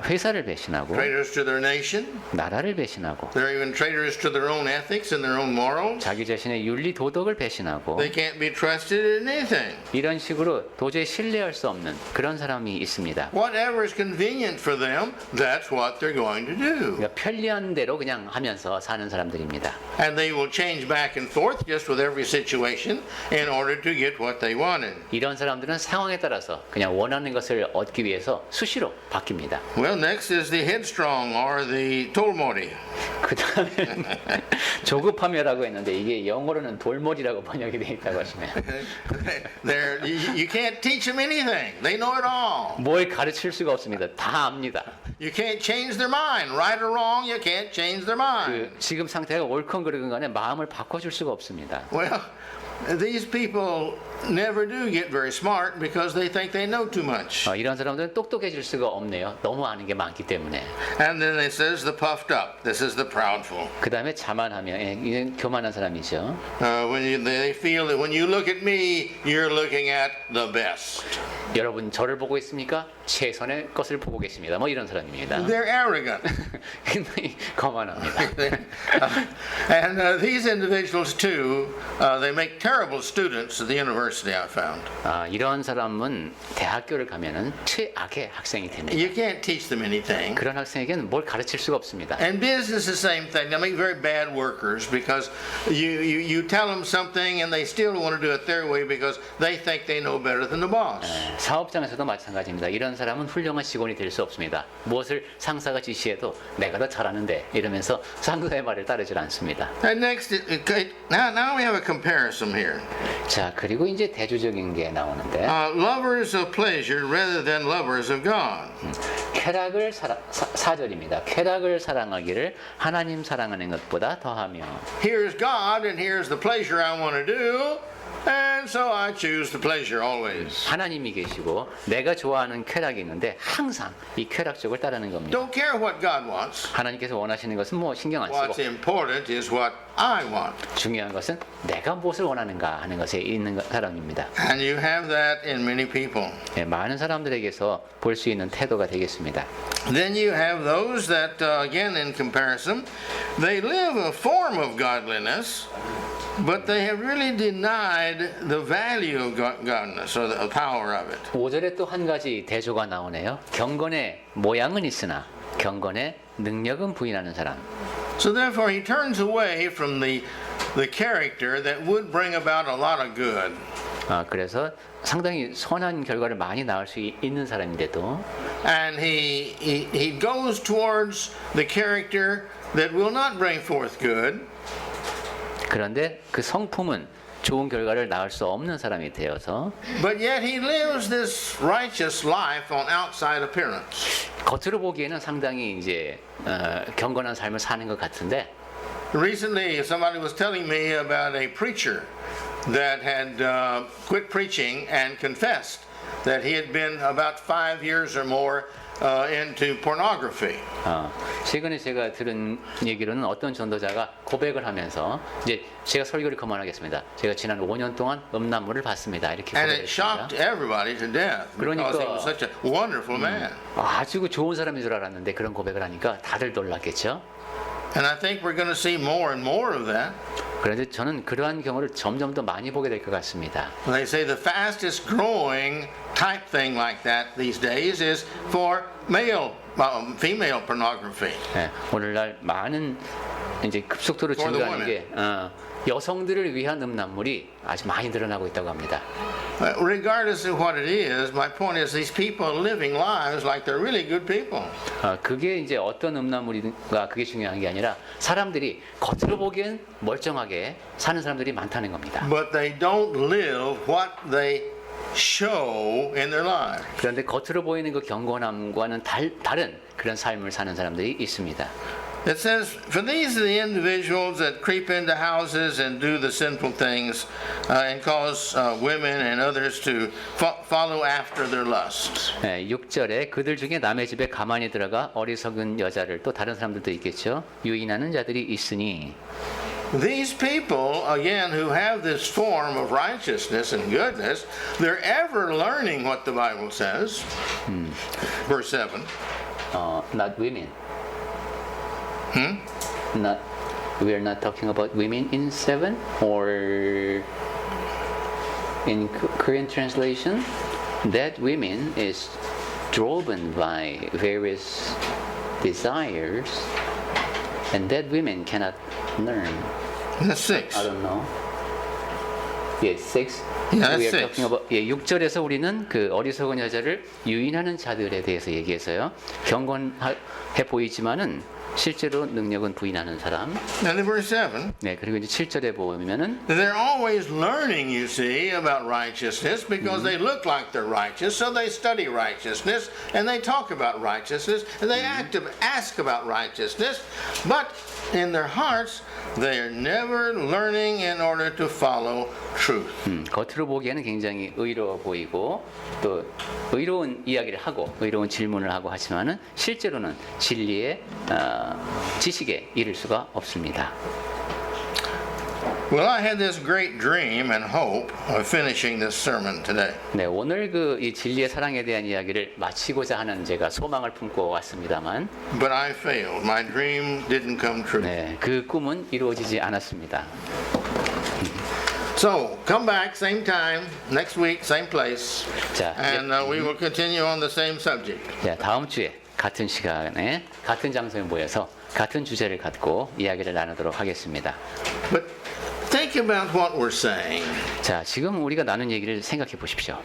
회사를 배신하고 Traitors to their nation. 나라를 배신하고 They're even traitors to their own ethics and their own morals. 자기 자신의 윤리 도덕을 배신하고 They can't be trusted in anything. 이런 식으로 도저히 신뢰할 수 없는 그런 사람이 있습니다. Whatever is convenient for them, that's what they're going to do. 그러니까 편리한 대로 그냥 하면서 사는 사람들입니다. And they will change back and forth just with every situation in order to get what they wanted. 이런 사람들은 상황에 따라서 그냥 원하는 것을 얻기 위해서 수시로 바뀝니다. Well, next is the headstrong or the tolmori. 그 다음에 조급하며라고 했는데 이게 영어로는 돌머리라고 번역이 되어 있다고 하시네요. You can't teach them anything. They know it all. 뭘 가르칠 수가 없습니다. 다 압니다. You can't change their mind. Right or wrong, you can't change their mind. 지금 상태가 옳건 그르건 간에 마음을 바꿔줄 수가 없습니다. Well, these people never do get very smart because they think they know too much. 이런 사람들은 똑똑해질 수가 없네요. 너무 아는 게 많기 때문에. And then it says the puffed up. This is the proudful. 그 다음에 자만하며 이는 교만한 사람이죠. They feel that when you look at me, you're looking at the best. 여러분 저를 보고 있습니까? 최선의 것을 보고 계십니다. 뭐 이런 사람입니다. They're arrogant. 굉장히 거만합니다. And these individuals too, they make terrible students at the university, I found. 이런 사람은 대학교를 가면은 최악의 학생이 됩니다. You can't teach them anything. 그런 학생에게는 뭘 가르칠 수가 없습니다. And business is the same thing. They make very bad workers because you tell them something and they still want to do it their way because they think they know better than the boss. 사업장에서도 마찬가지입니다. 이런 사람은 훌륭한 직원이 될 수 없습니다. 무엇을 상사가 지시해도 내가 더 잘하는데 이러면서 상사의 말을 따르질 않습니다. And next, now we have a comparison here. 자, 그리고 이제 대조적인 게 나오는데 Lovers of pleasure rather than lovers of God. 쾌락을 4절입니다. 쾌락을 사랑하기를 하나님 사랑하는 것보다 더하며. Here's God and here's the pleasure I want to do. And so I choose the pleasure always. 하나님이 계시고 내가 좋아하는 쾌락이 있는데 항상 이 쾌락 쪽을 따르는 겁니다. Don't care what God wants. 하나님께서 원하시는 것은 뭐 신경 안 What's 쓰고 important is what I want. 중요한 것은 내가 무엇을 원하는가 하는 것에 있는 사람입니다. And you have that in many people. 많은 사람들에게서 볼 수 있는 태도가 되겠습니다. Then you have those that, again in comparison, they live a form of godliness, but they have really denied the value of godliness or the power of it. 5절에 또 한 가지 대조가 나오네요. 경건의 모양은 있으나 경건의 능력은 부인하는 사람. So therefore he turns away from the character that would bring about a lot of good. 그래서 상당히 선한 결과를 많이 낳을 수 있는 사람인데도 And he goes towards the character that will not bring forth good. 그런데 그 성품은 좋은 결과를 낳을 수 없는 사람이 되어서 but yet he lives this righteous life on outside appearance. 겉으로 보기에는 상당히 이제 경건한 삶을 사는 것 같은데 Recently, somebody was telling me about a preacher that had quit preaching and confessed that he had been about 5 years or more into pornography. 최근에 제가 들은 얘기로는 어떤 전도자가 고백을 하면서 이제 제가 설교를 그만하겠습니다. 제가 지난 5년 동안 음란물을 봤습니다. 이렇게 And it 고백했습니다. shocked everybody to death because he was such a wonderful man. 아주 좋은 사람인 줄 알았는데 그런 고백을 하니까 다들 놀랐겠죠. And I think we're going to see more and more of that. 그런데 저는 그러한 경우를 점점 더 많이 보게 될 것 같습니다. They say the fastest growing type thing like that these days is for female pornography. 네, 오늘날 많은 이제 급속도로 For the 증가하는 게 여성들을 위한 음란물이 아주 많이 늘어나고 있다고 합니다. Regardless of what it is, my point is these people are living lives like they're really good people. 그게 이제 어떤 음란물인가 그게 중요한 게 아니라 사람들이 겉으로 보기엔 멀쩡하게 사는 사람들이 많다는 겁니다. But they don't live what they show in their lives. 그런데 겉으로 보이는 그 경건함과는 다른 그런 삶을 사는 사람들이 있습니다. It says, for these are the individuals that creep into houses and do the sinful things and cause women and others to follow after their lusts. 6절에 그들 중에 남의 집에 가만히 들어가 어리석은 여자를 또 다른 사람들도 있겠죠. 유인하는 자들이 있으니 These people, again, who have this form of righteousness and goodness, they're ever learning what the Bible says. Verse 7. not women. Not we are not talking about women in 7 or in Korean translation that women is driven by various desires and that women cannot learn. That's 6. I don't know. Yes, 6. Yeah, we that's are 6. talking about 6절에서 우리는 그 어리석은 여자를 유인하는 자들에 대해서 얘기해서요. 경건해 보이지만은 실제로 능력은 부인하는 사람. And in verse 7, 네, 그리고 이제 7절에 보면은 they're always learning, you see, about righteousness because they look like they're righteous, so they study righteousness and they talk about righteousness and they ask about righteousness, but in their hearts they are never learning in order to follow truth. 겉으로 보기에는 굉장히 의로워 보이고 또 의로운 이야기를 하고 의로운 질문을 하고 하지만은 실제로는 진리의 지식에 이를 수가 없습니다. Well, I had this great dream and hope of finishing this sermon today. 네, 오늘 그 이 진리의 사랑에 대한 이야기를 마치고자 하는 제가 소망을 품고 왔습니다만, But I failed. My dream didn't come true. 네, 그 꿈은 이루어지지 않았습니다. So, come back, same time, next week, same place, 자, and we will continue on the same subject. 네, 다음 주에 같은 시간에 같은 장소에 모여서 같은 주제를 갖고 이야기를 나누도록 하겠습니다. But think about what we're saying. 자, 지금 우리가 나눈 얘기를 생각해 보십시오.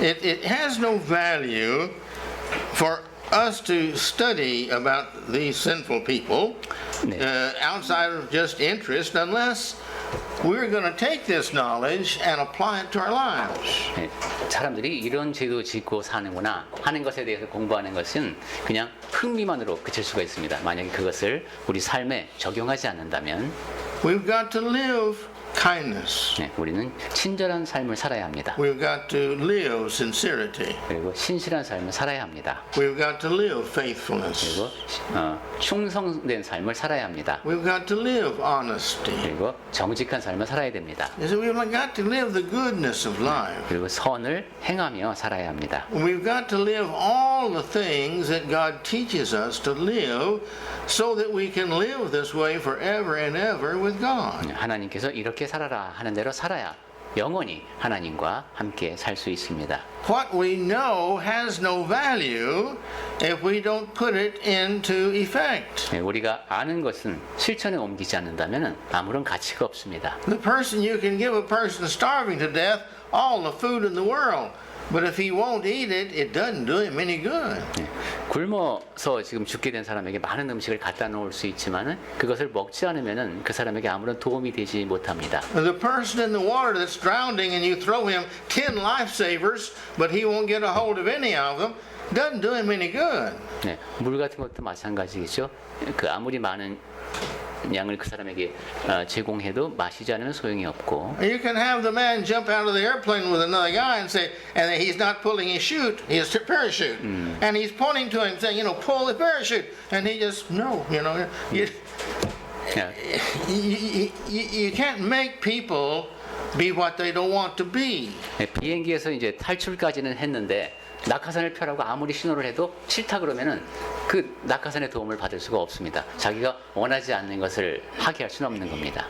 It has no value for us to study about these sinful people 네. outside of just interest unless we're going to take this knowledge and apply it to our lives. 네, 사람들이 이런 죄도 짓고 사는구나 하는 것에 대해서 공부하는 것은 그냥 흥미만으로 그칠 수가 있습니다. 만약에 그것을 우리 삶에 적용하지 않는다면 We've got to live kindness. 네, 우리는 친절한 삶을 살아야 합니다. We've got to live sincerity. 그리고 신실한 삶을 살아야 합니다. We've got to live faithfulness. 그리고 충성된 삶을 살아야 합니다. We've got to live honesty. 그리고 정직한 삶을 살아야 됩니다. So we've got to live the goodness of life. 그리고 선을 행하며 살아야 합니다. We've got to live all the things that God teaches us to live so that we can live this way forever and ever with God. 하나님께서 이렇게 살아라 하는 대로 살아야 영원히 하나님과 함께 살 수 있습니다. What we know has no value if we don't put it into effect. 네, 우리가 아는 것은 실천에 옮기지 않는다면 아무런 가치가 없습니다. You can give a person starving to death all the food in the world, But if he won't eat it, it doesn't do him any good. 예, 굶어서 지금 죽게 된 사람에게 많은 음식을 갖다 놓을 수 있지만은 그것을 먹지 않으면은 그 사람에게 아무런 도움이 되지 못합니다. The person in the water that's drowning and you throw him 10 lifesavers, but he won't get a hold of any of them, doesn't do him any good. 네, 물 같은 것도 마찬가지겠죠. 그 아무리 많은 양을 그 사람에게 제공해도 마시지 않으면 소용이 없고. You can have the man jump out of the airplane with another guy and say, and he's not pulling his chute, his parachute, and he's pointing to him saying, pull the parachute, and he just no, 예, you can't make people be what they don't want to be. 예, 비행기에서 이제 탈출까지는 했는데 낙하산을 펴라고 아무리 신호를 해도 싫다 그러면은 그 낙하산의 도움을 받을 수가 없습니다. 자기가 원하지 않는 것을 하게 할 수는 없는 겁니다.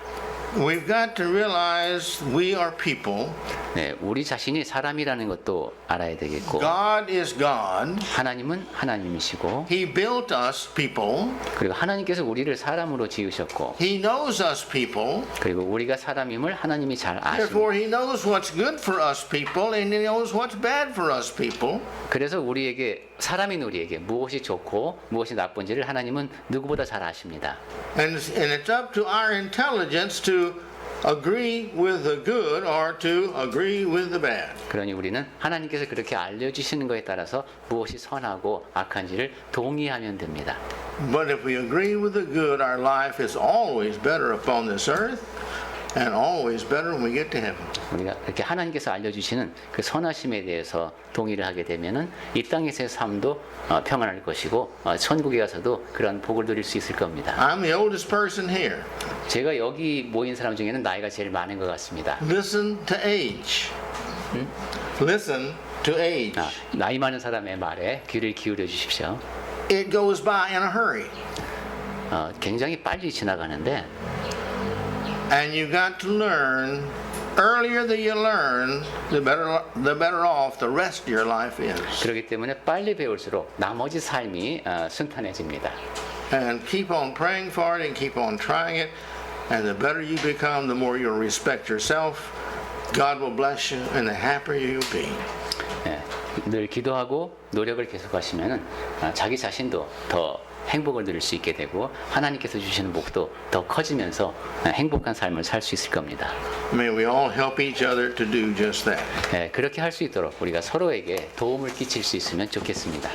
We've got to realize we are people. 네, 우리 자신이 사람이라는 것도 알아야 되겠고, God is God. 하나님은 하나님이시고, He built us people. 그리고 하나님께서 우리를 사람으로 지으셨고, He knows us people. 그리고 우리가 사람임을 하나님이 잘 아십니다. Therefore, He knows what's good for us people, and He knows what's bad for us people. 그래서 우리에게 사람인 우리에게 무엇이 좋고 무엇이 나쁜지를 하나님은 누구보다 잘 아십니다. And it's up to our intelligence to agree with the good or to agree with the bad. 그러니 우리는 하나님께서 그렇게 알려주시는 것에 따라서 무엇이 선하고 악한지를 동의하면 됩니다. But if we agree with the good, our life is always better upon this earth and always better when we get to heaven. 우리가 이렇게 하나님께서 알려주시는 그 선하심에 대해서 동의를 하게 되면은 이 땅에서의 삶도 평안할 것이고 천국에 가서도 그런 복을 누릴 수 있을 겁니다. I'm the oldest person here. 제가 여기 모인 사람 중에는 나이가 제일 많은 것 같습니다. Listen to age. Listen to age. 나이 많은 사람의 말에 귀를 기울여 주십시오. It goes by in a hurry. 굉장히 빨리 지나가는데 And you got to learn. Earlier that you learn, the better off the rest of your life is. 그렇기 때문에 빨리 배울수록 나머지 삶이 순탄해집니다. And keep on praying for it and keep on trying it. And the better you become, the more you'll respect yourself. God will bless you, and the happier you'll be. 네, 늘 기도하고 노력을 계속하시면은 자기 자신도 더 행복을 누릴 수 있게 되고 하나님께서 주시는 복도 더 커지면서 행복한 삶을 살 수 있을 겁니다. May we all help each other to do just that. 네, 그렇게 할 수 있도록 우리가 서로에게 도움을 끼칠 수 있으면 좋겠습니다.